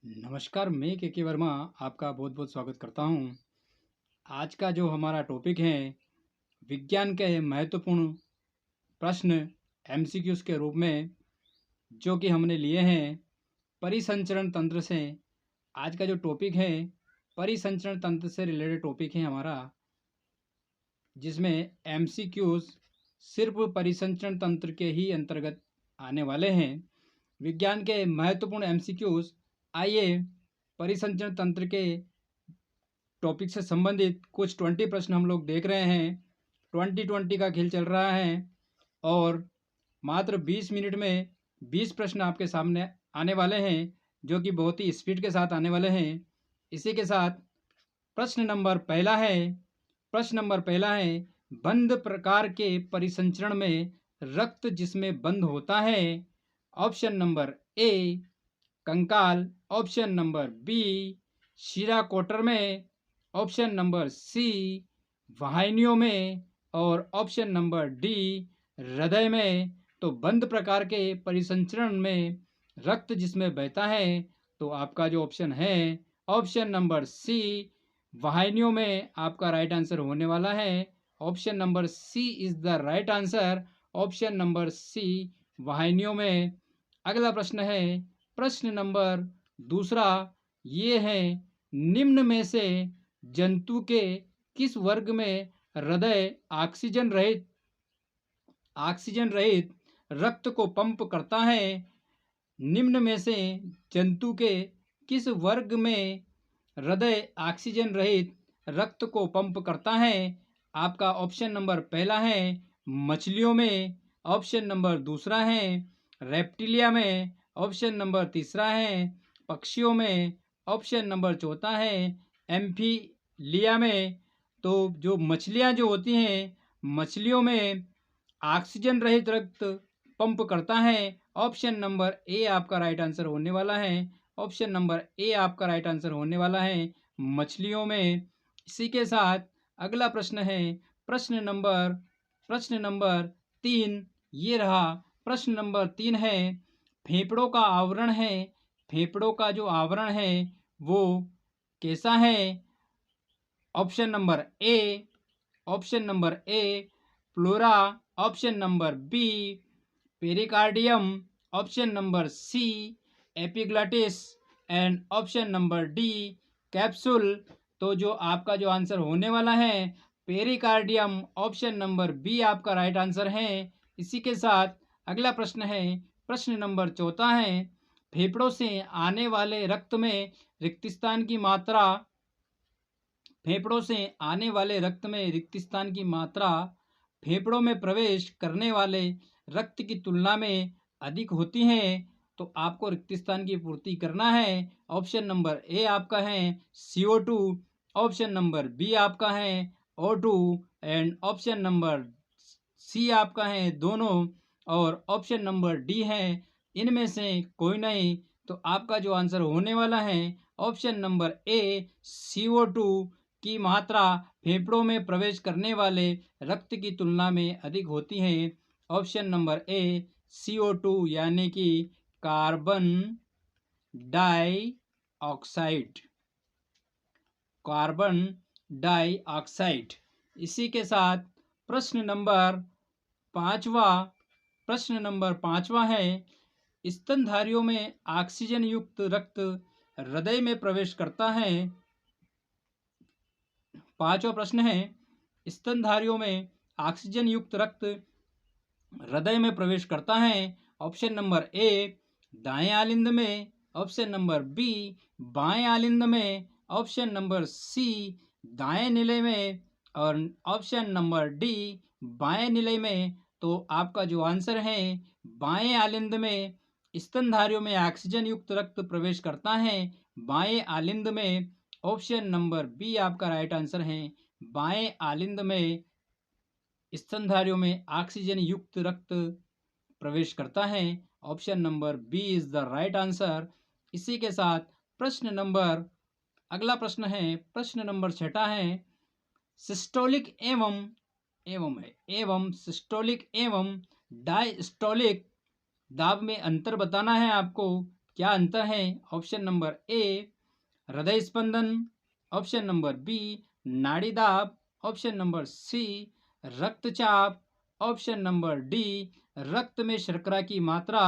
नमस्कार, मैं के वर्मा आपका बहुत बहुत स्वागत करता हूँ। आज का जो हमारा टॉपिक है, विज्ञान के महत्वपूर्ण प्रश्न एमसीक्यूज के रूप में जो कि हमने लिए हैं परिसंचरण तंत्र से। आज का जो टॉपिक है परिसंचरण तंत्र से रिलेटेड टॉपिक है हमारा, जिसमें एमसीक्यूज सिर्फ परिसंचरण तंत्र के ही अंतर्गत आने वाले हैं। विज्ञान के महत्वपूर्ण एमसीक्यूज, आइए परिसंचरण तंत्र के टॉपिक से संबंधित कुछ 20 प्रश्न हम लोग देख रहे हैं। 20-20 का खेल चल रहा है और मात्र 20 मिनट में 20 प्रश्न आपके सामने आने वाले हैं, जो कि बहुत ही स्पीड के साथ आने वाले हैं। इसी के साथ प्रश्न नंबर पहला है, बंद प्रकार के परिसंचरण में रक्त जिसमें बंद होता है। ऑप्शन नंबर ए कंकाल, ऑप्शन नंबर बी शिरा कोटर में, ऑप्शन नंबर सी वाहिनियों में और ऑप्शन नंबर डी हृदय में। तो बंद प्रकार के परिसंचरण में रक्त जिसमें बहता है, तो आपका जो ऑप्शन है ऑप्शन नंबर सी वाहिनियों में आपका राइट आंसर होने वाला है। Option number C is the right answer. Option number C वाहिनियों में। अगला प्रश्न है प्रश्न नंबर दूसरा, ये है निम्न में से जंतु के किस वर्ग में हृदय ऑक्सीजन रहित रक्त को पंप करता है। निम्न में से जंतु के किस वर्ग में हृदय ऑक्सीजन रहित रक्त को पंप करता है। आपका ऑप्शन नंबर पहला है मछलियों में, ऑप्शन नंबर दूसरा है रेप्टिलिया में, ऑप्शन नंबर तीसरा है पक्षियों में, ऑप्शन नंबर चौथा है एम्फीलिया में। तो जो मछलियां जो होती हैं, मछलियों में ऑक्सीजन रहित रक्त पंप करता है। ऑप्शन नंबर ए आपका राइट आंसर होने वाला है। ऑप्शन नंबर ए आपका राइट आंसर होने वाला है मछलियों में। इसी के साथ अगला प्रश्न है प्रश्न नंबर 3। ये रहा प्रश्न नंबर 3 है, फेफड़ों का आवरण है, फेफड़ों का जो आवरण है वो कैसा है। Option number A pleura, option number B pericardium, option number C epiglottis and option number D capsule. तो जो आपका जो आंसर होने वाला है पेरिकार्डियम, ऑप्शन नंबर बी आपका राइट आंसर है। इसी के साथ अगला प्रश्न है प्रश्न नंबर चौथा है, फेफड़ों से आने वाले रक्त में रिक्तस्थान की मात्रा, फेफड़ों से आने वाले रक्त में रिक्तस्थान की मात्रा फेफड़ों में प्रवेश करने वाले रक्त की तुलना में अधिक होती है। तो आपको रिक्तस्थान की पूर्ति करना है। ऑप्शन नंबर ए आपका है CO2, ऑप्शन नंबर बी आपका है O2 and option number C आपका है दोनों, और ऑप्शन नंबर डी है इनमें से कोई नहीं। तो आपका जो आंसर होने वाला है ऑप्शन नंबर ए CO2 की मात्रा फेफड़ों में प्रवेश करने वाले रक्त की तुलना में अधिक होती है। ऑप्शन नंबर ए CO2 यानी कि कार्बन डाइऑक्साइड, कार्बन डाइऑक्साइड। इसी के साथ प्रश्न नंबर पांचवा है, स्तनधारियों में ऑक्सीजन युक्त रक्त हृदय में प्रवेश करता है। पांचवा प्रश्न है, स्तनधारियों में ऑक्सीजन युक्त रक्त हृदय में प्रवेश करता है। ऑप्शन नंबर ए दाएं आलिंद में, ऑप्शन नंबर बी बाएं आलिंद में, ऑप्शन नंबर सी दाएं निलय में और ऑप्शन नंबर डी बाएं निलय में। तो आपका जो आंसर है बाएं आलिंद में स्तनधारियों में ऑक्सीजन युक्त रक्त प्रवेश करता है, बाएं आलिंद में। ऑप्शन नंबर बी आपका राइट आंसर है, बाएं आलिंद में स्तनधारियों में ऑक्सीजन युक्त रक्त प्रवेश करता है। Option number B is the right answer. इसी के साथ अगला प्रश्न है प्रश्न नंबर 6 है, सिस्टोलिक एवं सिस्टोलिक एवं डायस्टोलिक दाब में अंतर बताना है आपको। क्या अंतर है? ऑप्शन नंबर ए हृदय स्पंदन, ऑप्शन नंबर बी नाड़ी दाब, ऑप्शन नंबर सी रक्तचाप, ऑप्शन नंबर डी रक्त में शर्करा की मात्रा।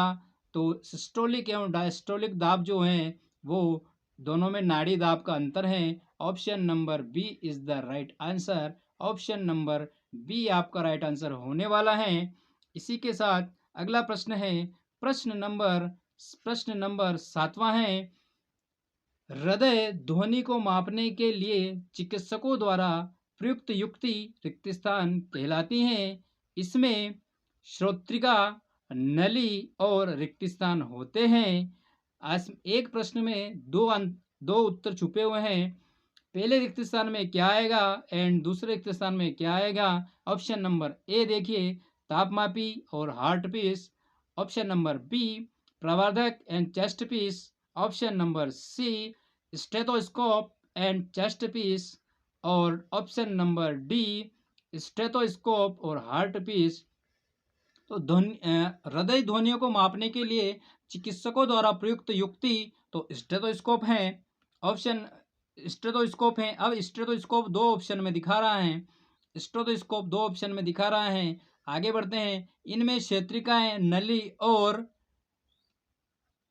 तो सिस्टोलिक एवं डायस्टोलिक दाब जो हैं वो दोनों में नाड़ी दाब का अंतर है। Option number B is the right answer. Option number B आपका राइट आंसर होने वाला है। इसी के साथ अगला प्रश्न है, प्रश्न नंबर 7वां है, हृदय ध्वनि को मापने के लिए चिकित्सकों द्वारा प्रयुक्त युक्ति रिक्त स्थान कहलाती है। इसमें श्रोत्रिका, नली और रिक्त स्थान होते हैं। आज एक प्रश्न में दो उत्तर छुपे हुए हैं। पहले रिक्त स्थान में क्या आएगा एंड दूसरे रिक्त स्थान में क्या आएगा? ऑप्शन नंबर ए देखिए तापमापी और heart piece, option number B प्रवर्धक and chest piece, option number C stethoscope and chest piece और ऑप्शन नंबर डी स्टेथोस्कोप और हार्ट पीस। तो हृदय ध्वनियों को मापने के लिए चिकित्सकों द्वारा प्रयुक्त युक्ति तो स्टेथोस्कोप है। ऑप्शन स्टेथोस्कोप है। अब स्टेथोस्कोप दो ऑप्शन में दिखा रहा है, स्टेथोस्कोप दो ऑप्शन में दिखा रहा है। आगे बढ़ते हैं। इनमें क्षेत्रिकाएं, नली और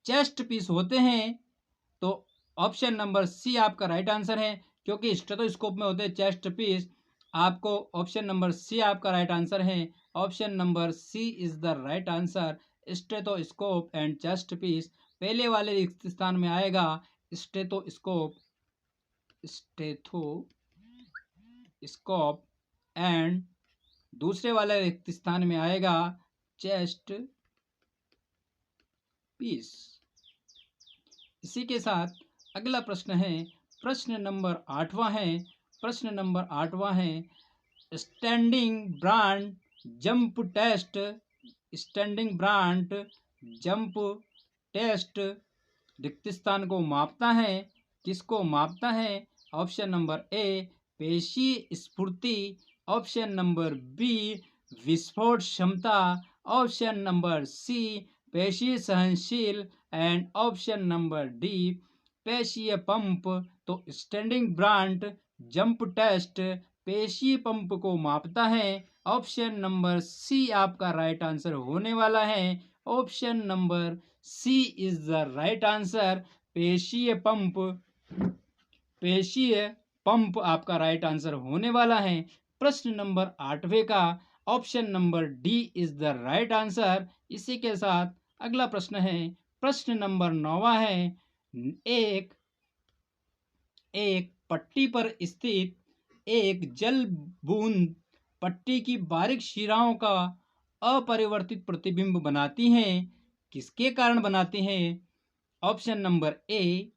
चेस्ट पीस होते हैं। तो ऑप्शन नंबर सी आपका राइट आंसर है, क्योंकि स्टेथोस्कोप में होते हैं चेस्ट पीस। आपको ऑप्शन नंबर सी आपका राइट आंसर है। Option number C is the right answer. Stethoscope and chest piece पहले वाले रिक्त स्थान में आएगा स्टेथोस्कोप, स्टेथोस्कोप एंड दूसरे वाले रिक्त स्थान में आएगा चेस्ट पीस। इसी के साथ अगला प्रश्न है, प्रश्न नंबर 8वां है। प्रश्न नंबर 8वां है, standing broad jump test, standing broad jump test रिक्त स्थान को मापता है। किसको मापता है? ऑप्शन नंबर ए पेशी स्फूर्ति, ऑप्शन नंबर बी विस्फोट क्षमता, ऑप्शन नंबर सी पेशी सहनशील एंड ऑप्शन नंबर डी पेशीय पंप। तो स्टैंडिंग ब्रांड जंप टेस्ट पेशी पंप को मापता है। ऑप्शन नंबर सी आपका राइट आंसर होने वाला है। Option number C is the right answer. पेशीय पंप आपका राइट आंसर होने वाला है। प्रश्न नंबर 8वें का option number D is the right answer. इसी के साथ अगला प्रश्न है, प्रश्न नंबर 9वां है, एक पट्टी पर स्थित एक जल बूंद पट्टी की बारीक शिराओं का अपरिवर्तित प्रतिबिंब बनाती हैं। किसके कारण बनाती हैं? ऑप्शन नंबर ए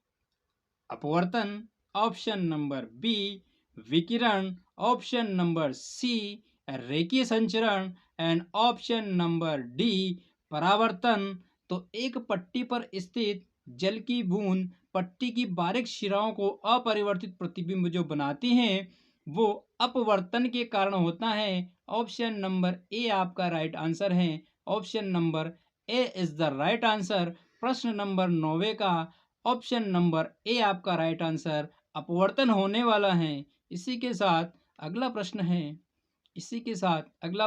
अपवर्तन, ऑप्शन नंबर बी विकिरण, ऑप्शन नंबर सी रेखीय संचरण एंड ऑप्शन नंबर डी परावर्तन। तो एक पट्टी पर स्थित जल की बूंद पट्टी की बारीक शिराओं को अपरिवर्तित प्रतिबिंब जो बनाती हैं वो अपवर्तन के कारण होता है। ऑप्शन नंबर ए आपका राइट आंसर है। Option number A is the right answer. प्रश्न नंबर 9 का ऑप्शन नंबर ए आपका राइट आंसर अपवर्तन होने वाला है। इसी के साथ अगला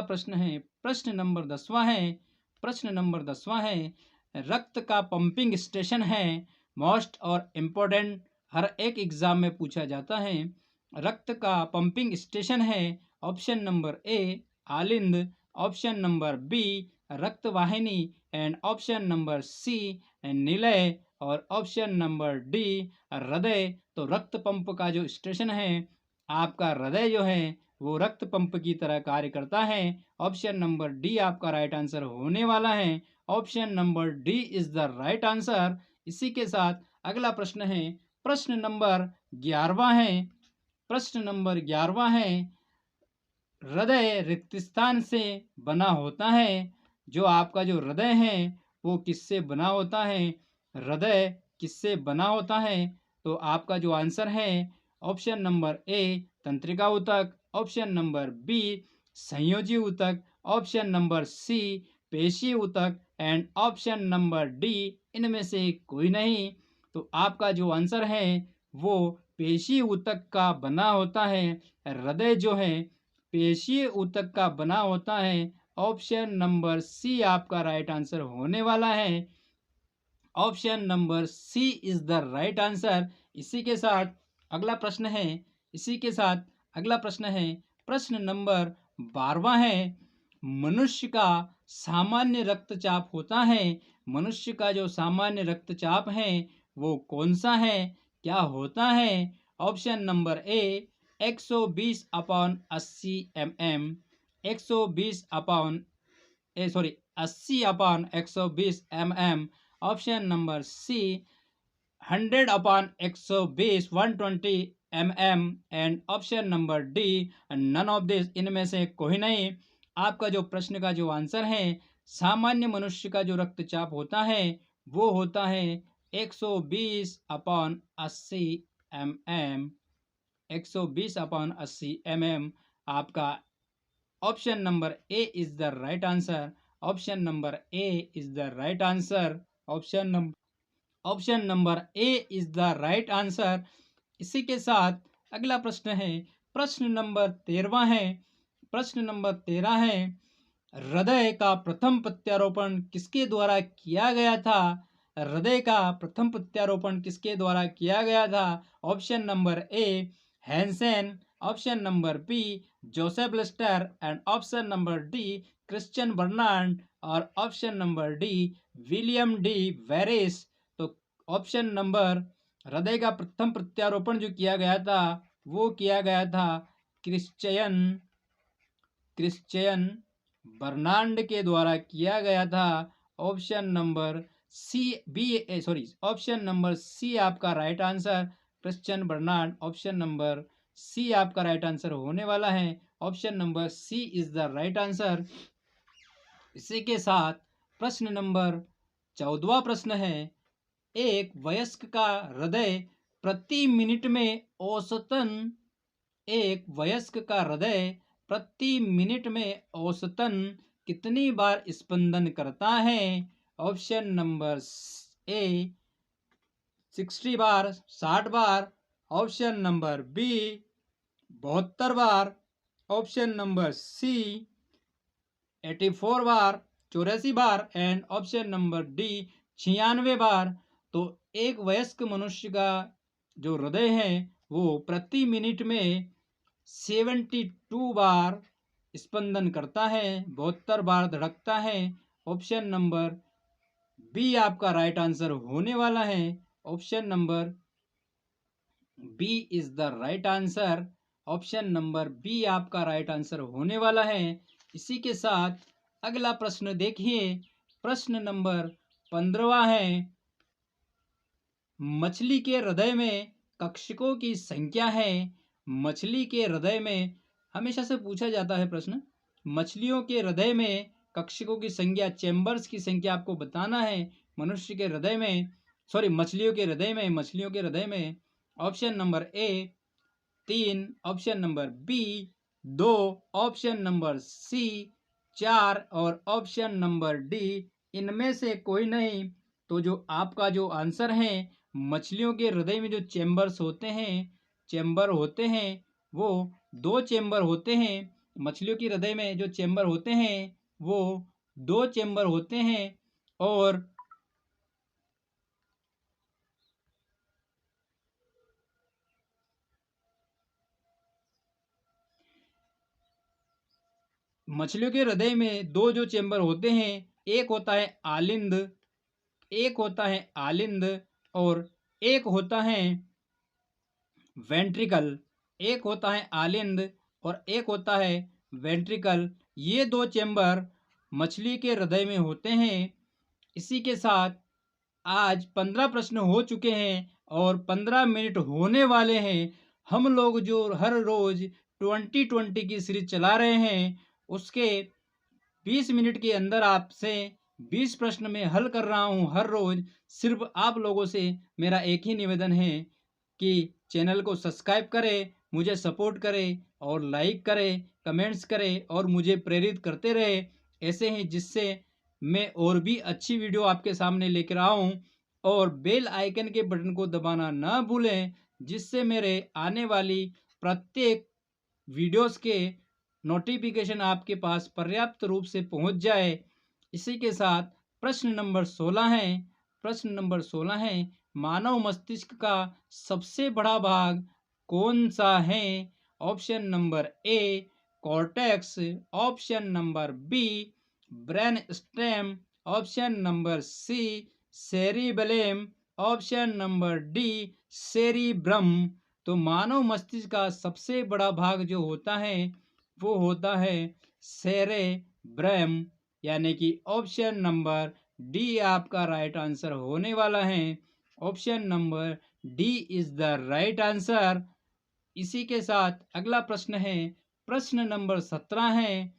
प्रश्न है, प्रश्न नंबर 10वां है। प्रश्न नंबर 10वां है, रक्त का पंपिंग स्टेशन है। मोस्ट और इम्पोर्टेंट हर एक एग्जाम में पूछा जाता है। रक्त का पंपिंग स्टेशन है। ऑप्शन नंबर ए आलिंद, ऑप्शन नंबर बी रक्त वाहिनी एंड ऑप्शन नंबर सी निलय और ऑप्शन नंबर डी हृदय। तो रक्त पंप का जो स्टेशन है आपका हृदय जो है वो रक्त पंप की तरह कार्य करता है। ऑप्शन नंबर डी आपका राइट आंसर होने वाला है। Option number D is the right answer. इसी के साथ अगला प्रश्न है, प्रश्न नंबर 11वां है। प्रश्न नंबर 11वां है, हृदय रिक्त स्थान से बना होता है। जो आपका जो हृदय है वो किससे बना होता है? हृदय किससे बना होता है? तो आपका जो आंसर है ऑप्शन नंबर ए तंत्रिका ऊतक, ऑप्शन नंबर बी संयोजी ऊतक, ऑप्शन नंबर सी पेशी ऊतक एंड ऑप्शन नंबर डी इनमें से कोई नहीं। तो आपका जो आंसर है वो पेशी ऊतक का बना होता है। हृदय जो है पेशी ऊतक का बना होता है। ऑप्शन नंबर सी आपका राइट आंसर होने वाला है। Option number C is the right answer. इसी के साथ अगला प्रश्न है इसी के साथ अगला प्रश्न है प्रश्न नंबर 12वां है। मनुष्य का सामान्य रक्तचाप होता है। मनुष्य का जो सामान्य रक्तचाप है वो कौन सा है, क्या होता है? Option number A 120/80 mm, 80/120 mm। Option number C 100/120 120 mm। And option number D none of this इनमें से कोई नहीं। आपका जो प्रश्न का जो आंसर है सामान्य मनुष्य का जो रक्तचाप होता है वो होता है 120/80 mm। 120/80 mm। आपका option number A is the right answer. Option number A is the right answer. Option number A is the right answer. इसी के साथ अगला प्रश्न है प्रश्न नंबर 13वां है। प्रश्न नंबर 13 है हृदय का प्रथम प्रत्यारोपण किसके द्वारा किया गया था? हृदय का प्रथम प्रत्यारोपण किसके द्वारा किया गया था? Option number A Hansen, option number B Joseph Lister and option number D Christian Barnard और option number D William De Vries. तो ऑप्शन नंबर हृदय का प्रथम प्रत्यारोपण जो किया गया था वो किया गया था क्रिश्चियन बर्नार्ड के द्वारा किया गया था। Option number option number C आपका right answer Christian Barnard. Option number C आपका राइट आंसर होने वाला है। Option number C is the right answer. इसी के साथ प्रश्न नंबर 14वां प्रश्न है एक वयस्क का हृदय प्रति मिनट में औसतन एक वयस्क का हृदय प्रति मिनट में औसतन कितनी बार स्पंदन करता है? ऑप्शन नंबर ए 60 बार 60 बार, ऑप्शन नंबर बी 72 बार, ऑप्शन नंबर सी 84 बार 84 बार एंड ऑप्शन नंबर डी 96 बार। तो एक वयस्क मनुष्य का जो हृदय है वो प्रति मिनट में 72 बार स्पंदन करता है, 72 बार धड़कता है। ऑप्शन नंबर बी आपका राइट आंसर होने वाला है। Option number B is the right answer. Option number B आपका राइट आंसर होने वाला है। इसी के साथ अगला प्रश्न देखिए प्रश्न नंबर 15वां है मछली के हृदय में कक्षकों की संख्या है। मछली के हृदय में हमेशा से पूछा जाता है प्रश्न मछलियों के हृदय में कक्षकों की संख्या चैम्बर्स की संख्या आपको बताना है। मनुष्य के हृदय में मछलियों के हृदय में option number A 3, option number B 2, option number C 4 और ऑप्शन नंबर डी इनमें से कोई नहीं। तो जो आपका जो आंसर है मछलियों के हृदय में जो चेंबर होते हैं वो 2 चेंबर होते हैं। मछलियों के हृदय में जो चेंबर होते हैं वो 2 चेंबर होते हैं और मछलियों के हृदय में 2 जो चेंबर होते हैं एक होता है आलिंद और एक होता है वेंट्रिकल। एक होता है आलिंद और एक होता है वेंट्रिकल। ये 2 चेंबर मछली के हृदय में होते हैं। इसी के साथ आज 15 प्रश्न हो चुके हैं और 15 मिनट होने वाले हैं। हम लोग जो हर रोज 2020 की सीरीज चला रहे हैं उसके 20 मिनट के अंदर आपसे 20 प्रश्न में हल कर रहा हूं हर रोज। सिर्फ आप लोगों से मेरा एक ही निवेदन है कि चैनल को सब्सक्राइब करें, मुझे सपोर्ट करें और लाइक करें, कमेंट्स करें और मुझे प्रेरित करते रहे ऐसे ही जिससे मैं और भी अच्छी वीडियो आपके सामने लेकर आऊँ, और बेल आइकन के बटन को दबाना ना भूलें, जिससे मेरे आने वाली प्रत्येक वीडियोस के नोटिफिकेशन आपके पास पर्याप्त रूप से पहुंच जाए। इसी के साथ प्रश्न नंबर 16 है। प्रश्न नंबर 16 है, मानव मस्तिष्क का सबसे बड़ा भाग कौन सा है? Option number A cortex, option number B brain stem, option number C cerebellum, option number D cerebrum. तो मानव मस्तिष्क का सबसे बड़ा भाग जो होता है वो होता है सेरेब्रम, यानी कि ऑप्शन नंबर डी आपका राइट आंसर होने वाला है। Option number D is the right answer. इसी के साथ अगला प्रश्न है, प्रश्न नंबर 17 है,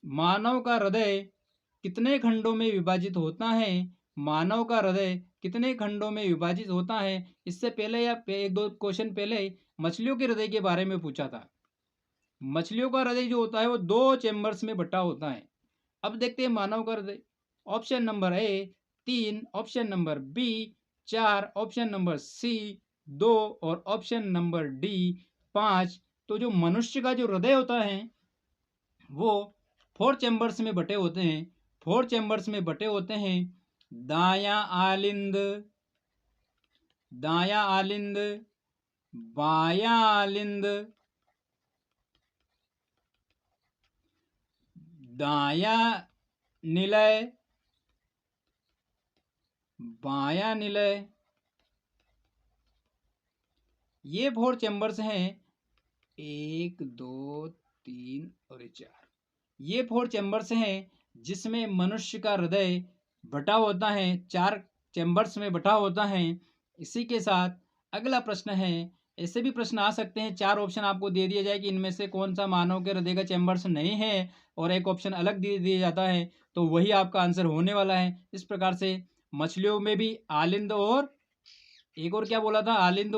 मानव का हृदय कितने खंडों में विभाजित होता है? मानव का हृदय कितने खंडों में विभाजित होता है? इससे पहले या एक दो क्वेश्चन पहले मछलियों के हृदय के बारे में पूछा था। मछलियों का हृदय जो होता है वो 2 चैम्बर्स में बटा होता है। अब देखते हैं मानव का हृदय। Option number A 3, option number B 4, option number C 2 और ऑप्शन नंबर डी 5। तो जो मनुष्य का जो हृदय होता है वो 4 चैम्बर्स में बटे होते हैं। 4 चैम्बर्स में बटे होते हैं। दायां आलिंद, दायां आलिंद, बायां आलिंद, दायां निलय, बायां निलय। ये 4 चैम्बर्स हैं, 1 2 3 और 4। ये 4 चैम्बर्स हैं जिसमें मनुष्य का हृदय बटा होता है, 4 चैम्बर्स में बटा होता है। इसी के साथ अगला प्रश्न है, ऐसे भी प्रश्न आ सकते हैं, 4 ऑप्शन आपको दे दिया जाए कि इनमें से कौन सा मानव के हृदय का चैम्बर्स नहीं है, और एक ऑप्शन अलग दे दिया जाता है, तो वही आपका आंसर होने वाला है। इस प्रकार से मछलियों में भी आलिंद और एक और क्या बोला था, आलिंद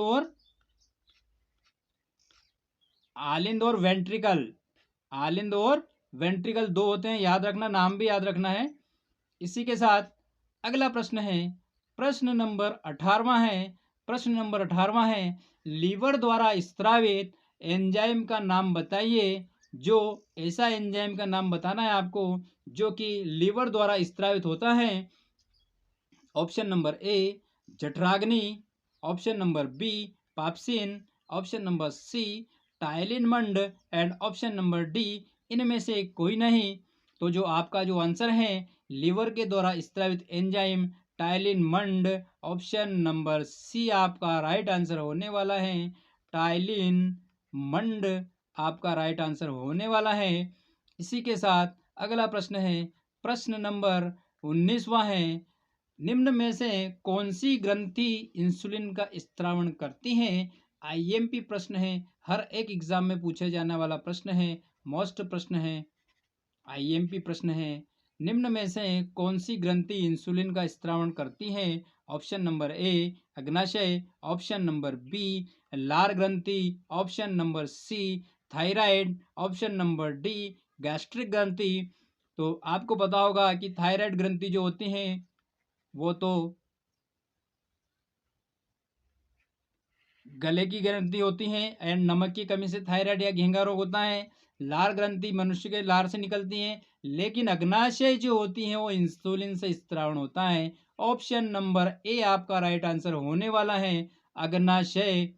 और वेंट्रिकल, आलिंद और वेंट्रिकल 2 होते हैं, याद रखना, नाम भी याद रखना है। इसी के साथ अगला प्रश्न है, प्रश्न नंबर 18वां है। प्रश्न नंबर 18वां है, लीवर द्वारा स्त्रावित एंजाइम का नाम बताइए। जो ऐसा एंजाइम का नाम बताना है आपको जो कि लीवर द्वारा स्त्रावित होता है। ऑप्शन नंबर ए जठराग्नि, option number B pepsin, option number C ptyalin मंड एंड ऑप्शन नंबर डी इनमें से कोई नहीं। तो जो आपका जो आंसर है लीवर के द्वारा स्त्रावित एंजाइम टाइलिन मंड, ऑप्शन नंबर सी आपका राइट आंसर होने वाला है। टाइलिन मंड आपका राइट आंसर होने वाला है। इसी के साथ अगला प्रश्न है, प्रश्न नंबर 19वां है, निम्न में से कौन सी ग्रंथि इंसुलिन का स्त्रावण करती है? आईएमपी प्रश्न है, हर एक एग्जाम में पूछे जाने वाला प्रश्न है, मोस्ट प्रश्न है, आईएमपी प्रश्न है। निम्न में से कौन सी ग्रंथि इंसुलिन का स्त्रावण करती है? ऑप्शन नंबर ए अग्नाशय, ऑप्शन नंबर बी लार ग्रंथि, option number C thyroid, option number D gastric ग्रंथि। तो आपको पता होगा कि थायराइड ग्रंथि जो होती हैं वो तो गले की ग्रंथि होती हैं, एंड नमक की कमी से थायराइड या घेंगा रोग होता है। लार ग्रंथि मनुष्य के लार से निकलती हैं, लेकिन अग्नाशय जो होती हैं वो इंसुलिन से स्त्रावण होता है। ऑप्शन नंबर ए आपका राइट आंसर होने वाला है। अग्नाशय,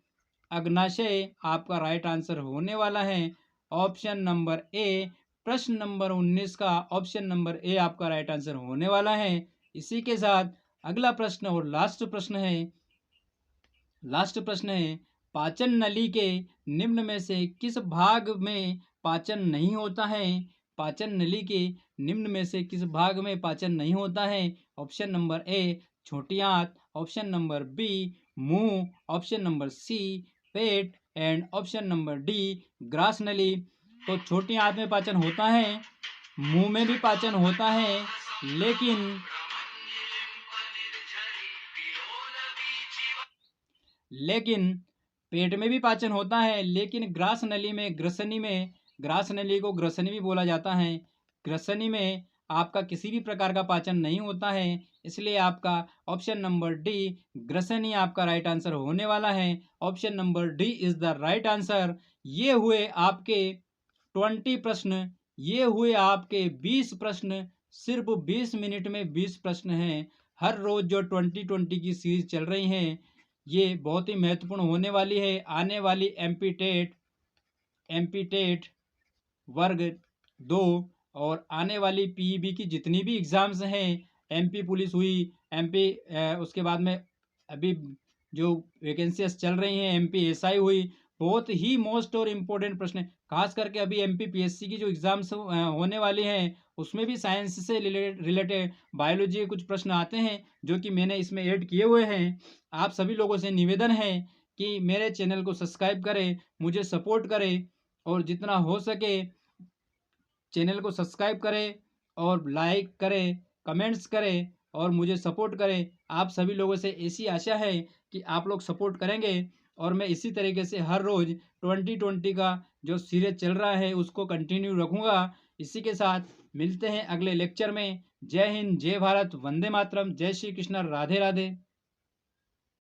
अग्नाशय आपका राइट आंसर होने वाला है। ऑप्शन नंबर ए, प्रश्न नंबर 19 का ऑप्शन नंबर ए आपका राइट आंसर होने वाला है। इसी के साथ अगला प्रश्न और लास्ट प्रश्न है, लास्ट प्रश्न है, पाचन नली के निम्न में से किस भाग में पाचन नहीं होता है? पाचन नली के निम्न में से किस भाग में पाचन नहीं होता है? ऑप्शन नंबर ए छोटी आंत, ऑप्शन नंबर बी मुंह, ऑप्शन नंबर सी पेट एंड ऑप्शन नंबर डी ग्रास नली। तो छोटी आंत में पाचन होता है, मुंह में भी पाचन होता है, लेकिन पेट में भी पाचन होता है, लेकिन ग्रास नली में, ग्रसनी में, ग्रास नली को ग्रसनी भी बोला जाता है, ग्रसनी में आपका किसी भी प्रकार का पाचन नहीं होता है, इसलिए आपका ऑप्शन नंबर डी ग्रसन ही आपका राइट आंसर होने वाला है। Option number D is the right answer. ये हुए आपके 20 प्रश्न, ये हुए आपके 20 प्रश्न। सिर्फ 20 मिनट में 20 प्रश्न हैं। हर रोज जो 2020 की सीरीज चल रही है, ये बहुत ही महत्वपूर्ण होने वाली है। आने वाली एमपी टेट वर्ग 2 और आने वाली पीईबी की जितनी भी एग्ज़ाम्स हैं, एमपी पुलिस हुई, एमपी उसके बाद में अभी जो वैकेंसीज चल रही हैं, एमपी एसआई हुई, बहुत ही मोस्ट और इम्पोर्टेंट प्रश्न है। खास करके अभी एमपी पीएससी की जो एग्ज़ाम्स होने वाली हैं, उसमें भी साइंस से रिलेटेड बायोलॉजी के कुछ प्रश्न आते हैं, जो कि मैंने इसमें ऐड किए हुए हैं। आप सभी लोगों से निवेदन है कि मेरे चैनल को सब्सक्राइब करें, मुझे सपोर्ट करें और जितना हो सके चैनल को सब्सक्राइब करें और लाइक करें, कमेंट्स करें और मुझे सपोर्ट करें। आप सभी लोगों से ऐसी आशा है कि आप लोग सपोर्ट करेंगे और मैं इसी तरीके से हर रोज़ 2020 का जो सीरीज चल रहा है उसको कंटिन्यू रखूँगा। इसी के साथ मिलते हैं अगले लेक्चर में। जय हिंद, जय भारत, वंदे मातरम, जय श्री कृष्ण, राधे राधे।